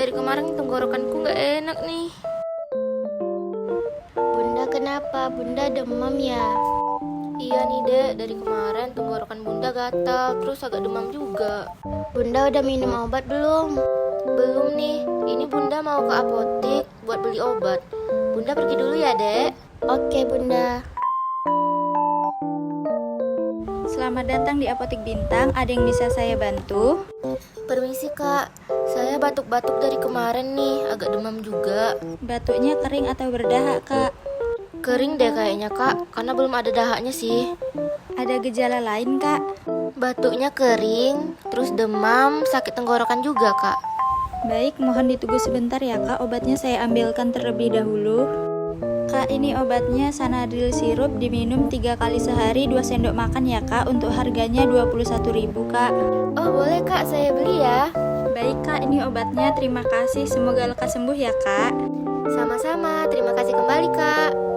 dari kemarin tenggorokanku nggak enak nih. Bunda kenapa? Bunda demam ya? Iya nih dek, dari kemarin tenggorokan bunda gatal, terus agak demam juga. Bunda udah minum obat belum? Belum nih, ini bunda mau ke apotek buat beli obat. Bunda pergi dulu ya dek. Oke Bunda. Selamat datang di Apotek Bintang, ada yang bisa saya bantu? Permisi kak, saya batuk-batuk dari kemarin nih, agak demam juga. Batuknya kering atau berdahak, Kak? Kering deh kayaknya kak, karena belum ada dahaknya sih. Ada gejala lain, Kak? Batuknya kering, terus demam, sakit tenggorokan juga kak. Baik, mohon ditunggu sebentar ya, Kak. Obatnya saya ambilkan terlebih dahulu. Kak, ini obatnya Sanadil sirup, diminum 3 kali sehari 2 sendok makan ya, Kak. Untuk harganya 21.000, Kak. Oh boleh kak, saya beli ya. Baik, Kak, ini obatnya. Terima kasih. Semoga lekas sembuh ya, Kak. Sama-sama, terima kasih kembali kak.